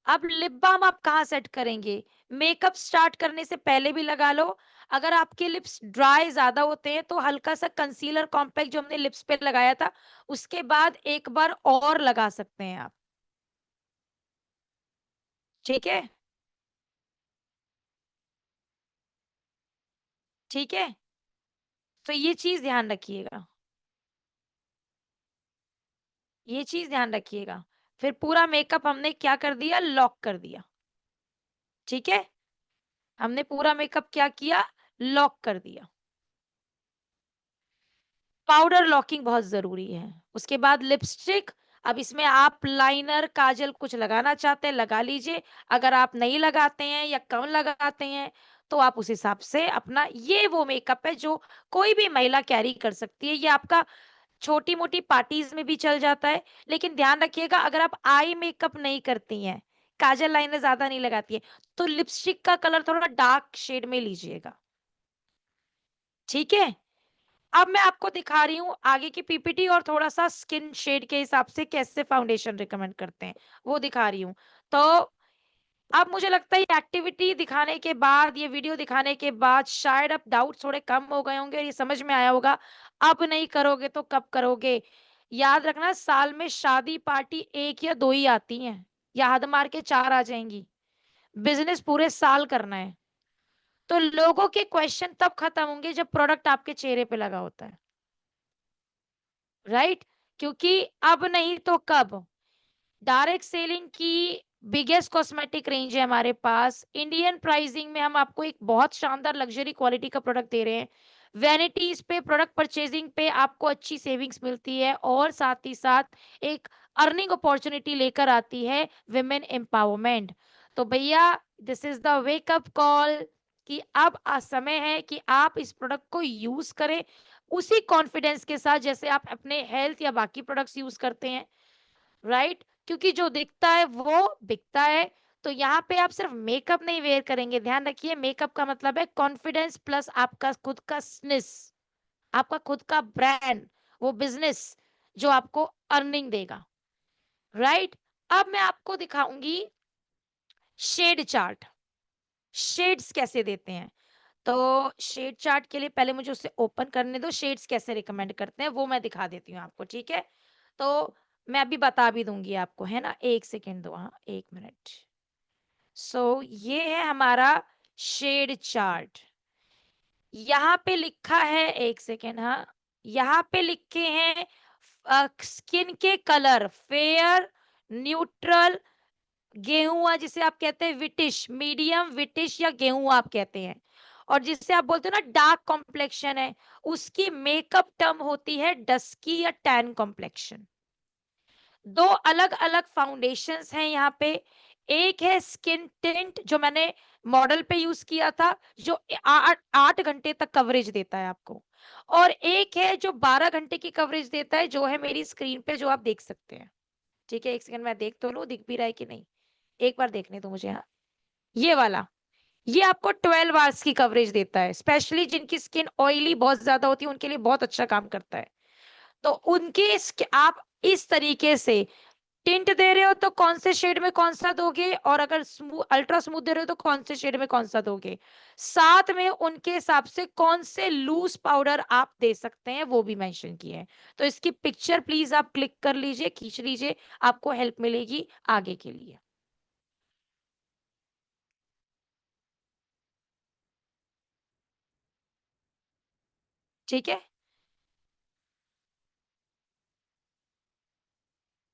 अब लिप बाम आप कहाँ सेट करेंगे? मेकअप स्टार्ट करने से पहले भी लगा लो, अगर आपके लिप्स ड्राई ज्यादा होते हैं तो हल्का सा कंसीलर कॉम्पैक्ट जो हमने लिप्स पे लगाया था उसके बाद एक बार और लगा सकते हैं आप, ठीक है? ठीक है, तो ये चीज ध्यान रखिएगा, ये चीज ध्यान रखिएगा। फिर पूरा मेकअप हमने क्या कर दिया, लॉक कर दिया, ठीक है? हमने पूरा मेकअप क्या किया, लॉक कर दिया। पाउडर लॉकिंग बहुत जरूरी है। उसके बाद लिपस्टिक, अब इसमें आप लाइनर काजल कुछ लगाना चाहते हैं लगा लीजिए, अगर आप नहीं लगाते हैं या कम लगाते हैं तो आप उस हिसाब से अपना, ये वो मेकअप है जो कोई भी महिला कैरी कर सकती है, ये आपका छोटी मोटी पार्टीज में भी चल जाता है। लेकिन ध्यान रखिएगा अगर आप आई मेकअप नहीं करती हैं, काजल लाइनर ज्यादा नहीं लगाती है, तो लिपस्टिक का कलर थोड़ा डार्क शेड में लीजिएगा, ठीक है? अब मैं आपको दिखा रही हूँ आगे की पीपीटी और थोड़ा सा स्किन शेड के हिसाब से कैसे फाउंडेशन रिकमेंड करते हैं वो दिखा रही हूँ। तो अब मुझे लगता है ये एक्टिविटी दिखाने के बाद, ये वीडियो दिखाने के बाद शायद अब डाउट थोड़े कम हो गए होंगे और ये समझ में आया होगा। अब नहीं करोगे तो कब करोगे? याद रखना, साल में शादी पार्टी 1 या 2 ही आती हैं, या हद मार के 4 आ जाएँगी। बिज़नेस पूरे साल करना है। तो लोगों के क्वेश्चन तब खत्म होंगे जब प्रोडक्ट आपके चेहरे पे लगा होता है, राइट? क्योंकि अब नहीं तो कब? डायरेक्ट सेलिंग की बिगेस्ट कॉस्मेटिक रेंज है हमारे पास। इंडियन प्राइसिंग में हम आपको एक बहुत शानदार लग्जरी क्वालिटी का प्रोडक्ट दे रहे हैं। वैनिटीज पे, प्रोडक्ट परचेजिंग पे आपको अच्छी सेविंग्स मिलती है और साथ ही साथ एक अर्निंग अपॉर्चुनिटी लेकर आती है विमेन एम्पावरमेंट। तो भैया, this is the wake up call कि अब समय है कि आप इस प्रोडक्ट को यूज करें उसी कॉन्फिडेंस के साथ जैसे आप अपने हेल्थ या बाकी प्रोडक्ट्स यूज करते हैं, राइट? क्योंकि जो दिखता है वो बिकता है। तो यहाँ पे आप सिर्फ मेकअप नहीं वेयर करेंगे, ध्यान रखिए, मेकअप का मतलब है कॉन्फिडेंस प्लस आपका खुद का स्निस, आपका खुद का ब्रांड, वो बिजनेस जो आपको अर्निंग देगा, राइट? अब मैं आपको दिखाऊंगी शेड चार्ट, शेड्स कैसे देते हैं। तो शेड चार्ट के लिए पहले मुझे उसे ओपन करने दो, शेड्स कैसे रिकमेंड करते हैं वो मैं दिखा देती हूँ आपको, ठीक है? तो मैं अभी बता भी दूंगी आपको, है ना? 1 सेकेंड दो, हाँ, 1 मिनट। सो ये है हमारा शेड चार्ट। यहाँ पे लिखा है, 1 सेकेंड, हाँ, यहाँ पे लिखे हैं स्किन के कलर, फेयर, न्यूट्रल, गेहुआ जिसे आप कहते हैं विटिश, मीडियम विटिश या गेहुआ आप कहते हैं, और जिससे आप बोलते हो ना डार्क कॉम्प्लेक्शन है, उसकी मेकअप टर्म होती है डस्की या टैन कॉम्प्लेक्शन। 2 अलग-अलग फाउंडेशंस हैं यहाँ पे। एक है स्किन टिंट जो मैंने मॉडल पे यूज़ किया था, जो 8 घंटे तक कवरेज देता है आपको, और एक है जो 12 घंटे की कवरेज देता है, जो है मेरी स्क्रीन पे जो आप देख सकते हैं। ठीक है, 1 सेकंड मैं देख तो लूँ, दिख भी रहा है कि नहीं? एक बार देखने दो मुझे, हाँ। ये वाला, ये आपको 12 आवर्स की कवरेज देता है। स्पेशली जिनकी स्किन ऑयली बहुत ज़्यादा होती है, उनके लिए बहुत अच्छा काम करता है। तो उनके आप इस तरीके से टिंट दे रहे हो तो कौन से शेड में कौन सा दोगे, और अगर अल्ट्रा स्मूथ दे रहे हो तो कौन से शेड में कौन सा दोगे, साथ में उनके हिसाब से कौन से लूज पाउडर आप दे सकते हैं वो भी मेंशन किए हैं। तो इसकी पिक्चर प्लीज आप क्लिक कर लीजिए, खींच लीजिए, आपको हेल्प मिलेगी आगे के लिए। ठीक है,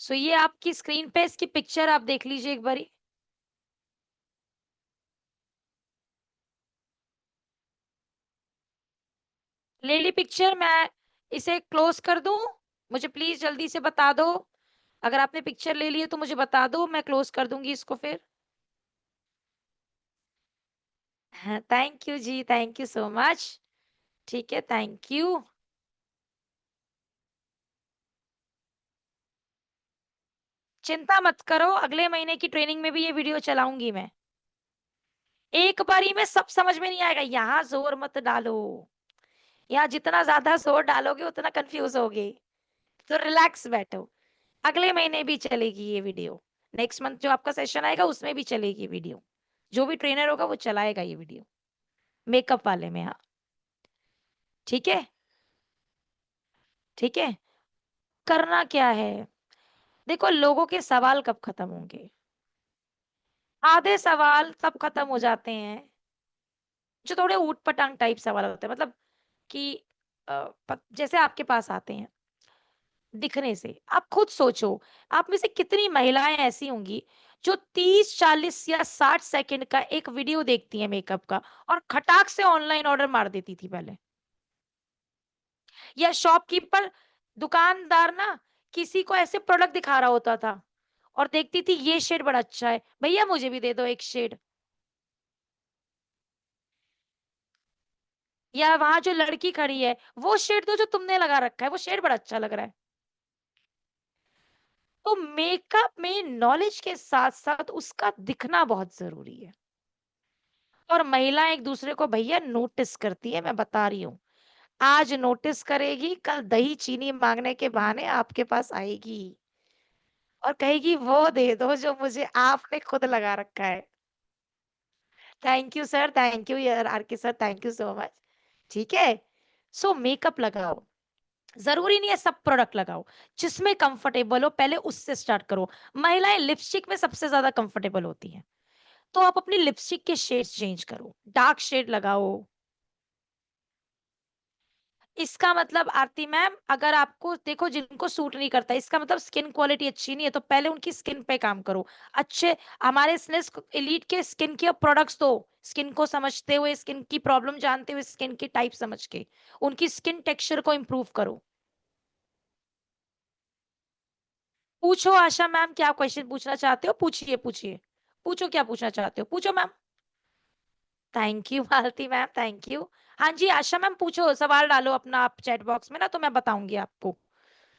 सो ये आपकी स्क्रीन पे इसकी पिक्चर आप देख लीजिए एक बारी। ले ली पिक्चर, मैं इसे क्लोज कर दूं? मुझे प्लीज जल्दी से बता दो, अगर आपने पिक्चर ले ली है तो मुझे बता दो, मैं क्लोज कर दूंगी इसको फिर। हाँ, thank you ji, thank you so much. ठीक है, थैंक यू। चिंता मत करो, अगले महीने की ट्रेनिंग में भी ये वीडियो चलाऊंगी मैं। एक बारी में सब समझ में नहीं आएगा, यहाँ जोर मत डालो, यहाँ जितना ज्यादा जोर डालोगे उतना कंफ्यूज होगे। तो रिलैक्स बैठो, अगले महीने भी चलेगी ये वीडियो। नेक्स्ट मंथ जो आपका सेशन आएगा उसमें भी चलेगी वीडियो, जो भी ट्रेनर होगा वो चलाएगा ये वीडियो, मेकअप वाले में, हाँ। ठीक है, ठीक है। करना क्या है, देखो लोगों के सवाल कब खत्म होंगे? आधे सवाल तब खत्म हो जाते हैं जो थोड़े ऊट पटांग टाइप सवाल होते हैं, मतलब कि जैसे आपके पास आते हैं दिखने से। आप खुद सोचो, आप में से कितनी महिलाएं ऐसी होंगी जो 30 40 या 60 सेकंड का एक वीडियो देखती हैं मेकअप का और खटाक से ऑनलाइन ऑर्डर मार देती थी पहले। या शॉपकीपर, दुकानदार ना किसी को ऐसे प्रोडक्ट दिखा रहा होता था और देखती थी ये शेड बड़ा अच्छा है, भैया मुझे भी दे दो एक शेड। या वहां जो लड़की खड़ी है, वो शेड दो जो तुमने लगा रखा है, वो शेड बड़ा अच्छा लग रहा है। तो मेकअप में नॉलेज के साथ साथ उसका दिखना बहुत जरूरी है। और महिलाएं एक दूसरे को भैया नोटिस करती है, मैं बता रही हूँ। आज नोटिस करेगी, कल दही चीनी मांगने के बहाने आपके पास आएगी और कहेगी वो दे दो जो मुझे आपने खुद लगा रखा है। Thank you sir, thank you यार आर के sir, thank you so much. ठीक है, सो मेकअप लगाओ, जरूरी नहीं है सब प्रोडक्ट लगाओ, जिसमें कंफर्टेबल हो पहले उससे स्टार्ट करो। महिलाएं लिपस्टिक में सबसे ज्यादा कंफर्टेबल होती हैं, तो आप अपनी लिपस्टिक के शेड्स चेंज करो, डार्क शेड लगाओ। इसका मतलब आरती मैम, अगर आपको देखो जिनको सूट नहीं करता, इसका मतलब स्किन क्वालिटी अच्छी नहीं है, तो पहले उनकी स्किन पे काम करो। अच्छे हमारे एलीट के स्किन के प्रोडक्ट्स दो, स्किन को समझते हुए, स्किन की प्रॉब्लम जानते हुए, स्किन की टाइप समझ के उनकी स्किन टेक्सचर को इंप्रूव करो। पूछो आशा मैम, क्या क्वेश्चन पूछना चाहते हो, पूछिए पूछिए, पूछो क्या पूछना चाहते हो, पूछो ma'am. Thank you Malti ma'am, thank you. हाँ जी आशा मैम, पूछो सवाल डालो अपना आप चैट बॉक्स में ना, तो मैं बताऊंगी आपको।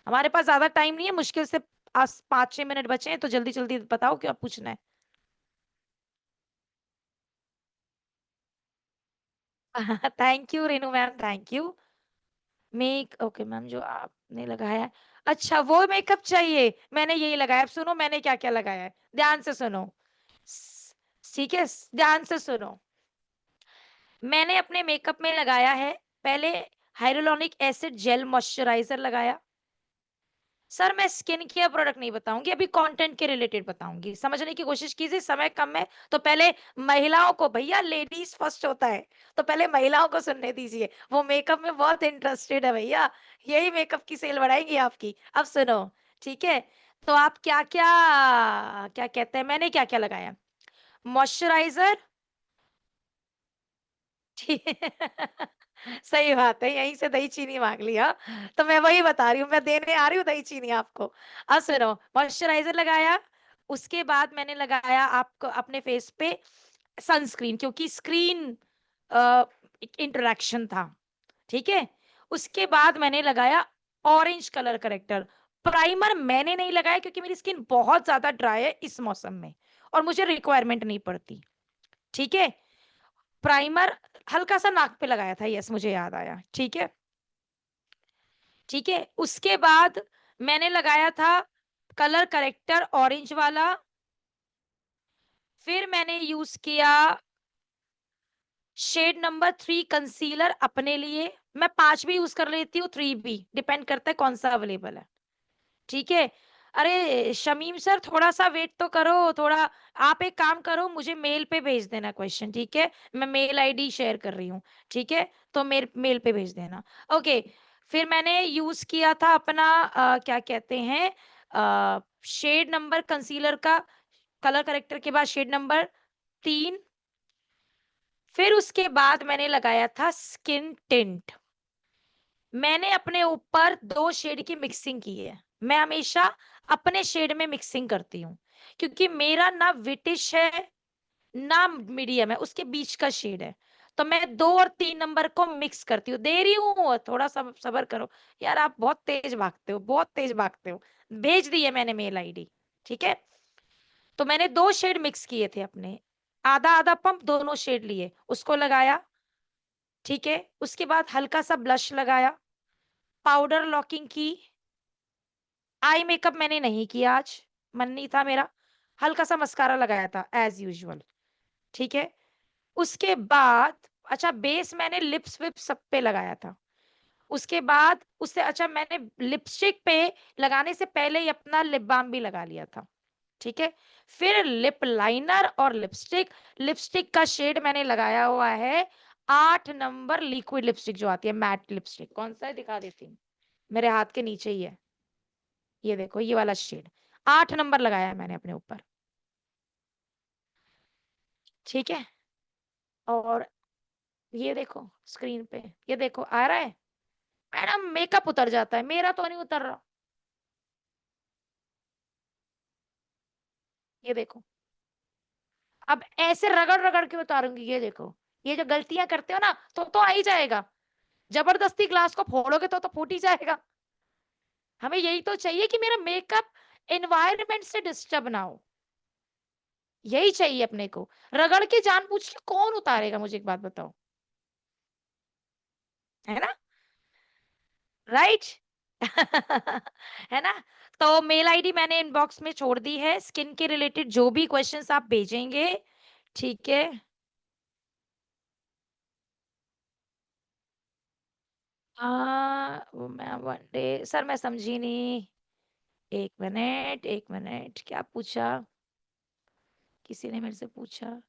हमारे पास ज्यादा टाइम नहीं है, मुश्किल से 5-6 मिनट बचे हैं, तो जल्दी जल्दी बताओ क्या पूछना है। Thank you Renu ma'am, thank you. Make okay ma'am, जो आपने लगाया है, अच्छा वो मेकअप चाहिए, मैंने यही लगाया। अब सुनो मैंने क्या क्या लगाया है, ध्यान से सुनो। स- ठीक है, ध्यान से सुनो। मैंने अपने मेकअप में लगाया है, पहले हाइलुरोनिक एसिड जेल मॉइस्चराइजर लगाया। सर मैं स्किन केयर प्रोडक्ट नहीं बताऊंगी, अभी कंटेंट के रिलेटेड बताऊंगी, समझने की कोशिश कीजिए, समय कम है। तो पहले महिलाओं को, भैया लेडीज फर्स्ट होता है, तो पहले महिलाओं को सुनने दीजिए, वो मेकअप में बहुत इंटरेस्टेड है भैया, यही मेकअप की सेल बढ़ाएंगी आपकी। अब सुनो, ठीक है, तो आप क्या क्या, क्या कहते हैं, मैंने क्या क्या लगाया, मॉइस्चराइजर। ठीक सही बात है, यहीं से दही चीनी मांग लिया, तो मैं वही बता रही हूँ, मैं देने आ रही हूँ दही चीनी आपको। अब सुनो, मॉइस्चराइजर लगाया, उसके बाद मैंने लगाया आपको अपने फेस पे सनस्क्रीन, क्योंकि स्क्रीन इंटरेक्शन था। ठीक है, उसके बाद मैंने लगाया ऑरेंज कलर करेक्टर। प्राइमर मैंने नहीं लगाया, क्योंकि मेरी स्किन बहुत ज्यादा ड्राई है इस मौसम में, और मुझे रिक्वायरमेंट नहीं पड़ती। ठीक है, प्राइमर हल्का सा नाक पे लगाया था, यस मुझे याद आया। ठीक है, ठीक है, उसके बाद मैंने लगाया था कलर करेक्टर ऑरेंज वाला। फिर मैंने यूज किया शेड नंबर 3 कंसीलर अपने लिए, मैं 5 भी यूज कर लेती हूँ, 3 भी, डिपेंड करता है कौन सा अवेलेबल है। ठीक है, अरे शमीम सर थोड़ा सा वेट तो करो थोड़ा। आप एक काम करो, मुझे मेल पे भेज देना क्वेश्चन, ठीक है, मैं मेल आईडी शेयर कर रही हूँ। ठीक है, तो मेरे मेल पे भेज देना। ओके, फिर मैंने यूज किया था अपना क्या कहते हैं, शेड नंबर कंसीलर का, कलर करेक्टर के बाद शेड नंबर 3। फिर उसके बाद मैंने लगाया था स्किन टिंट। मैंने अपने ऊपर 2 शेड की मिक्सिंग की है, मैं हमेशा अपने शेड में मिक्सिंग करती हूँ, क्योंकि मेरा ना विटिश है ना मीडियम है, उसके बीच का शेड है, तो मैं 2 और 3 नंबर को मिक्स करती हूँ। दे रही हूँ, थोड़ा सा सब्र करो यार, आप बहुत तेज भागते हो, बहुत तेज भागते हो। भेज दी है मैंने मेल आईडी। ठीक है, तो मैंने 2 शेड मिक्स किए थे अपने, आधा आधा पंप दोनों शेड लिए, उसको लगाया। ठीक है, उसके बाद हल्का सा ब्लश लगाया, पाउडर लॉकिंग की। आई मेकअप मैंने नहीं किया आज, मन नहीं था मेरा, हल्का सा मस्कारा लगाया था एज यूजुअल। ठीक है, उसके बाद अच्छा बेस मैंने लिप्स विप्स सब पे लगाया था। उसके बाद उससे अच्छा मैंने लिपस्टिक पे लगाने से पहले ही अपना लिप बाम भी लगा लिया था। ठीक है, फिर लिप लाइनर और लिपस्टिक। लिपस्टिक का शेड मैंने लगाया हुआ है 8 नंबर लिक्विड लिपस्टिक, जो आती है मैट लिपस्टिक, कौन सा है दिखा देती हूँ, मेरे हाथ के नीचे ही है, ये देखो ये वाला शेड 8 नंबर लगाया है मैंने अपने ऊपर। ठीक है, और ये देखो स्क्रीन पे, ये देखो आ रहा है, मैडम मेकअप उतर जाता है, मेरा तो नहीं उतर रहा, ये देखो। अब ऐसे रगड़ रगड़ के उतारूंगी, ये देखो, ये जो गलतियां करते हो ना, तो आ ही जाएगा, जबरदस्ती ग्लास को फोड़ोगे तो फूट ही जाएगा। हमें यही तो चाहिए कि मेरा मेकअप एनवायरनमेंट से डिस्टर्ब ना हो, यही चाहिए अपने को। रगड़ के जानबूझ के कौन उतारेगा, मुझे एक बात बताओ, है ना, राइट। है ना, तो मेल आईडी मैंने इनबॉक्स में छोड़ दी है, स्किन के रिलेटेड जो भी क्वेश्चंस आप भेजेंगे, ठीक है। वो मैं वन डे, सर मैं समझी नहीं। एक मिनट, एक मिनट, क्या पूछा? किसी ने मेरे से पूछा।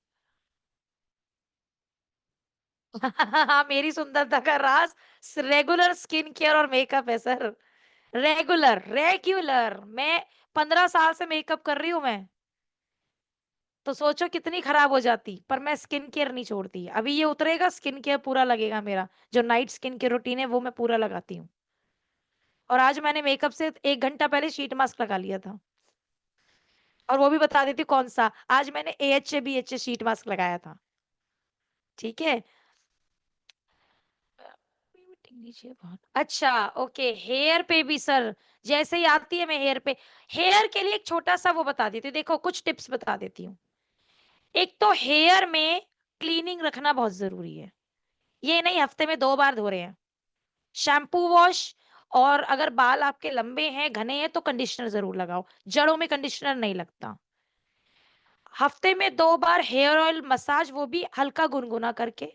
मेरी सुंदरता का राज रेगुलर स्किन केयर और मेकअप है सर। रेगुलर, रेगुलर, मैं 15 साल से मेकअप कर रही हूँ मैं। तो सोचो कितनी खराब हो जाती, पर मैं स्किन केयर नहीं छोड़ती। अभी ये उतरेगा, स्किन केयर पूरा लगेगा मेरा। जो नाइट स्किन केयर रूटीन है वो मैं पूरा लगाती हूँ। और आज मैंने मेकअप से 1 घंटा पहले शीट मास्क लगा लिया था। और वो भी बता देती हूँ कौन सा। आज मैंने AHA BHA शीट मास्क लगाया था। ठीक है। नीचे बहुत अच्छा। ओके, हेयर पे भी सर, जैसे ही आती है मैं हेयर पे। हेयर के लिए एक छोटा सा वो बता देती हूँ, देखो कुछ टिप्स बता देती हूँ। एक तो हेयर में क्लीनिंग रखना बहुत जरूरी है। ये नहीं हफ्ते में 2 बार धो रहे हैं। Shampoo wash. और अगर बाल आपके लंबे हैं, घने हैं, तो कंडीशनर जरूर लगाओ। जड़ों में कंडीशनर नहीं लगता। हफ्ते में 2 बार हेयर ऑयल मसाज, वो भी हल्का गुनगुना करके।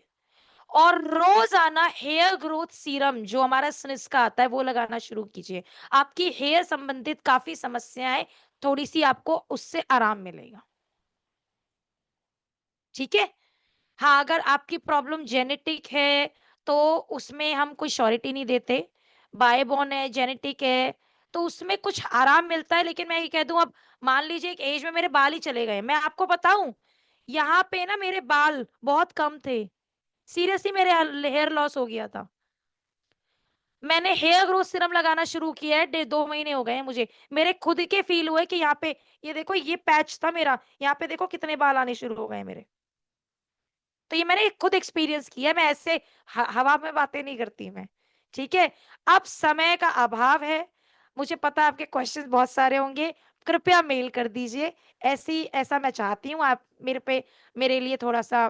और रोजाना हेयर ग्रोथ सीरम जो हमारा स्निस का आता है वो लगाना शुरू कीजिए। आपकी हेयर संबंधित काफी समस्याएं, थोड़ी सी आपको उससे आराम मिलेगा। ठीक है। हाँ, अगर आपकी प्रॉब्लम जेनेटिक है तो उसमें हम कोई श्योरिटी नहीं देते। बायबॉर्न है, जेनेटिक है, तो उसमें कुछ आराम मिलता है। लेकिन मैं ये कह दूं, अब मान लीजिए एक एज में मेरे बाल ही चले गए, मैं आपको बताऊं, यहाँ पे ना मेरे बाल बहुत कम थे। सीरियसली मेरे हेयर लॉस हो गया था। मैंने हेयर ग्रोथ सीरम लगाना शुरू किया है, 2 महीने हो गए हैं मुझे। मेरे खुद के फील हुए कि यहाँ पे, ये देखो ये पैच था मेरा, यहाँ पे देखो कितने बाल आने शुरू हो गए मेरे। तो ये मैंने खुद एक्सपीरियंस किया है, मैं ऐसे हवा में बातें नहीं करती मैं। ठीक है। अब समय का अभाव है। मुझे पता है आपके क्वेश्चंस बहुत सारे होंगे। कृपया मेल कर दीजिए। ऐसी ऐसा मैं चाहती हूँ आप मेरे लिए थोड़ा सा।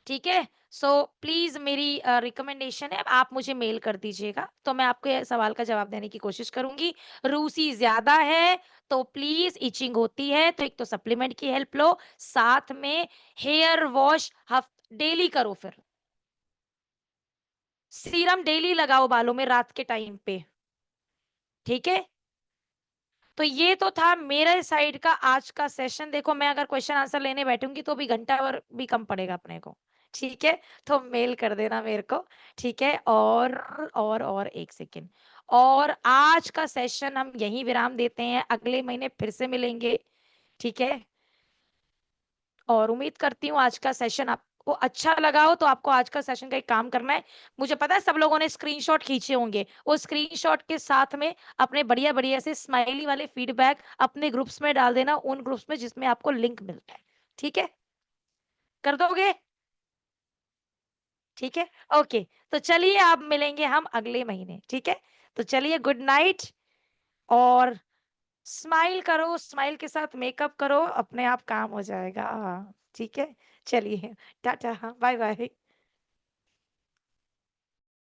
ठीक है। सो प्लीज मेरी रिकमेंडेशन है, आप मुझे मेल कर दीजिएगा तो मैं आपके सवाल का जवाब देने की कोशिश करूंगी। रूसी ज्यादा है तो प्लीज, इचिंग होती है तो एक तो सप्लीमेंट की हेल्प लो, साथ में हेयर वॉश डेली करो। फिर सीरम डेली लगाओ बालों में रात के टाइम पे। ठीक है। तो ये तो था मेरे साइड का आज का सेशन। देखो मैं अगर क्वेश्चन आंसर लेने बैठूंगी तो भी घंटा और भी कम पड़ेगा अपने को। ठीक है। तो मेल कर देना मेरे को। ठीक है। और एक सेकेंड। और आज का सेशन हम यहीं विराम देते हैं, अगले महीने फिर से मिलेंगे। ठीक है। और उम्मीद करती हूँ आज का सेशन आपको अच्छा लगा हो। तो आपको आज का सेशन का एक काम करना है। मुझे पता है सब लोगों ने स्क्रीनशॉट खींचे होंगे, वो स्क्रीनशॉट के साथ में अपने बढ़िया बढ़िया से स्माइली वाले फीडबैक अपने ग्रुप्स में डाल देना, उन ग्रुप्स में जिसमें आपको लिंक मिलता है। ठीक है। कर दोगे? ठीक है। ओके। तो चलिए आप मिलेंगे हम अगले महीने। ठीक है। तो चलिए, गुड नाइट। और स्माइल करो, स्माइल के साथ मेकअप करो, अपने आप काम हो जाएगा। ठीक है। चलिए, टाटा, बाय बाय।